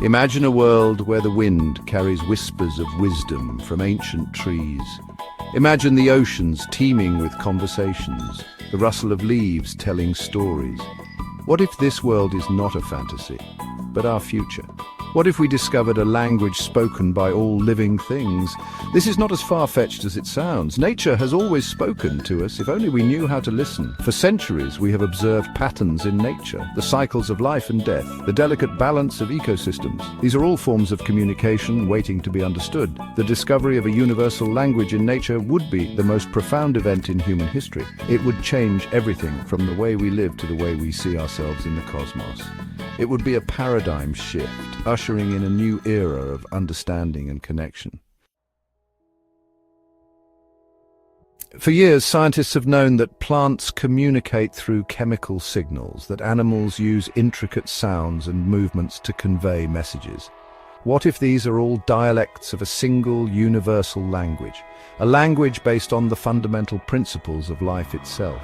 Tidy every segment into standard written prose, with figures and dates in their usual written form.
Imagine a world where the wind carries whispers of wisdom from ancient trees. Imagine the oceans teeming with conversations, the rustle of leaves telling stories. What if this world is not a fantasy, but our future? What if we discovered a language spoken by all living things? This is not as far-fetched as it sounds. Nature has always spoken to us if only we knew how to listen. For centuries we have observed patterns in nature, the cycles of life and death, the delicate balance of ecosystems. These are all forms of communication waiting to be understood. The discovery of a universal language in nature would be the most profound event in human history. It would change everything from the way we live to the way we see ourselves in the cosmos. It would be a paradigm shift, ushering in a new era of understanding and connection. For years, scientists have known that plants communicate through chemical signals, that animals use intricate sounds and movements to convey messages. What if these are all dialects of a single universal language, a language based on the fundamental principles of life itself?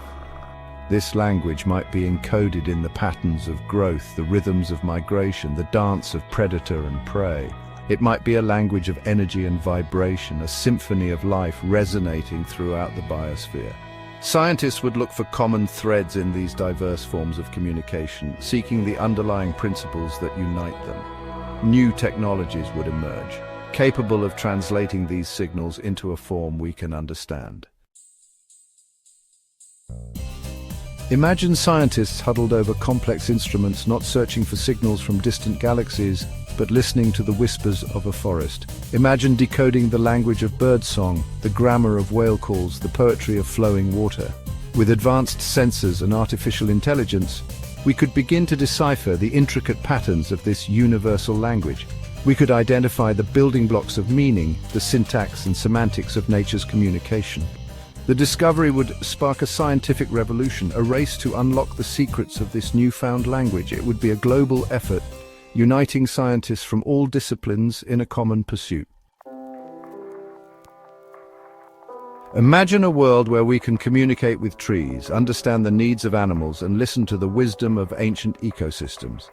This language might be encoded in the patterns of growth, the rhythms of migration, the dance of predator and prey. It might be a language of energy and vibration, a symphony of life resonating throughout the biosphere. Scientists would look for common threads in these diverse forms of communication, seeking the underlying principles that unite them. New technologies would emerge, capable of translating these signals into a form we can understand. Imagine scientists huddled over complex instruments, not searching for signals from distant galaxies, but listening to the whispers of a forest. Imagine decoding the language of birdsong, the grammar of whale calls, the poetry of flowing water. With advanced sensors and artificial intelligence, we could begin to decipher the intricate patterns of this universal language. We could identify the building blocks of meaning, the syntax and semantics of nature's communication. The discovery would spark a scientific revolution, a race to unlock the secrets of this newfound language. It would be a global effort, uniting scientists from all disciplines in a common pursuit. Imagine a world where we can communicate with trees, understand the needs of animals, and listen to the wisdom of ancient ecosystems.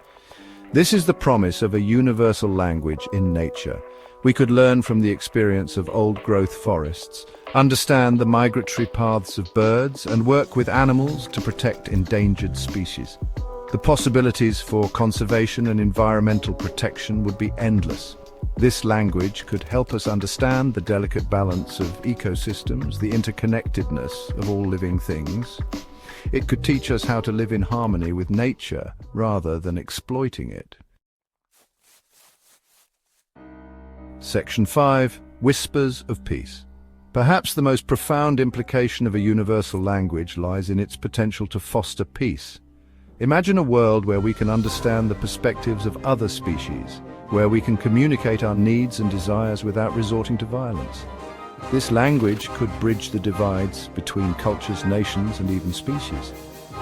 This is the promise of a universal language in nature. We could learn from the experience of old-growth forests, understand the migratory paths of birds, and work with animals to protect endangered species. The possibilities for conservation and environmental protection would be endless. This language could help us understand the delicate balance of ecosystems, the interconnectedness of all living things. It could teach us how to live in harmony with nature rather than exploiting it. Section 5. Whispers of Peace. Perhaps the most profound implication of a universal language lies in its potential to foster peace. Imagine a world where we can understand the perspectives of other species, where we can communicate our needs and desires without resorting to violence. This language could bridge the divides between cultures, nations, and even species.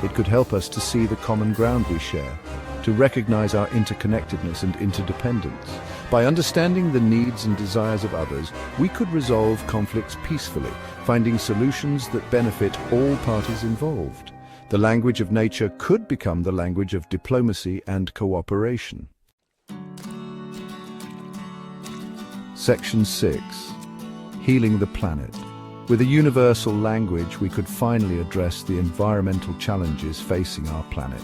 It could help us to see the common ground we share, to recognize our interconnectedness and interdependence. By understanding the needs and desires of others, we could resolve conflicts peacefully, finding solutions that benefit all parties involved. The language of nature could become the language of diplomacy and cooperation. Section 6. Healing the planet. With a universal language, we could finally address the environmental challenges facing our planet.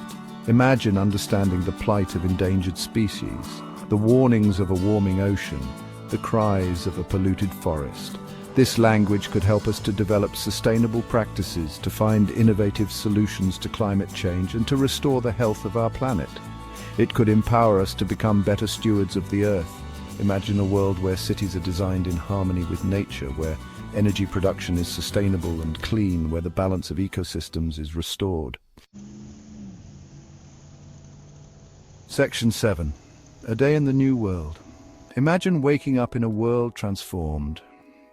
Imagine understanding the plight of endangered species, the warnings of a warming ocean, the cries of a polluted forest. This language could help us to develop sustainable practices, to find innovative solutions to climate change, and to restore the health of our planet. It could empower us to become better stewards of the Earth. Imagine a world where cities are designed in harmony with nature, where energy production is sustainable and clean, where the balance of ecosystems is restored. Section 7. A day in the new world. Imagine waking up in a world transformed.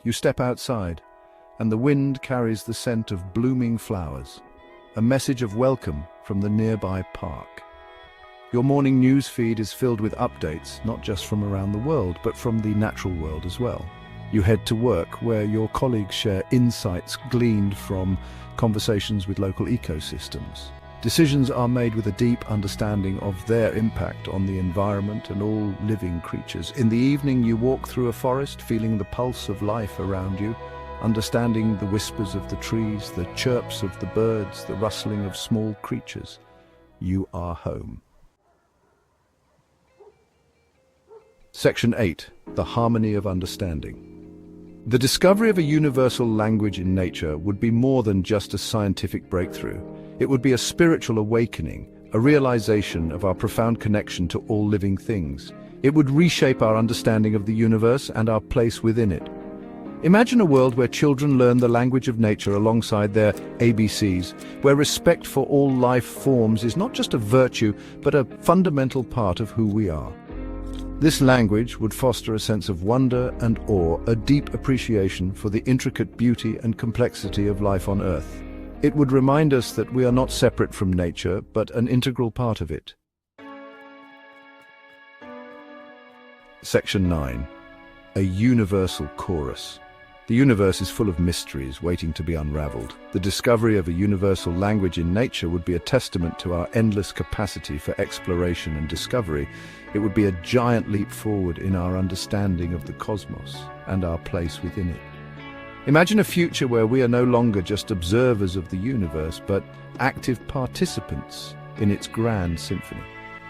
You step outside, and the wind carries the scent of blooming flowers, a message of welcome from the nearby park. Your morning news feed is filled with updates, not just from around the world, but from the natural world as well. You head to work, where your colleagues share insights gleaned from conversations with local ecosystems. Decisions are made with a deep understanding of their impact on the environment and all living creatures. In the evening, you walk through a forest, feeling the pulse of life around you, understanding the whispers of the trees, the chirps of the birds, the rustling of small creatures. You are home. Section 8. The Harmony of Understanding. The discovery of a universal language in nature would be more than just a scientific breakthrough. It would be a spiritual awakening, a realization of our profound connection to all living things. It would reshape our understanding of the universe and our place within it. Imagine a world where children learn the language of nature alongside their ABCs, where respect for all life forms is not just a virtue, but a fundamental part of who we are. This language would foster a sense of wonder and awe, a deep appreciation for the intricate beauty and complexity of life on Earth. It would remind us that we are not separate from nature, but an integral part of it. Section 9. A universal chorus. The universe is full of mysteries waiting to be unraveled. The discovery of a universal language in nature would be a testament to our endless capacity for exploration and discovery. It would be a giant leap forward in our understanding of the cosmos and our place within it. Imagine a future where we are no longer just observers of the universe, but active participants in its grand symphony,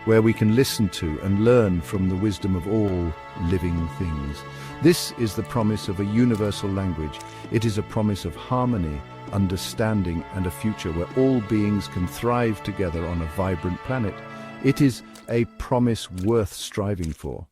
where we can listen to and learn from the wisdom of all living things. This is the promise of a universal language. It is a promise of harmony, understanding, and a future where all beings can thrive together on a vibrant planet. It is a promise worth striving for.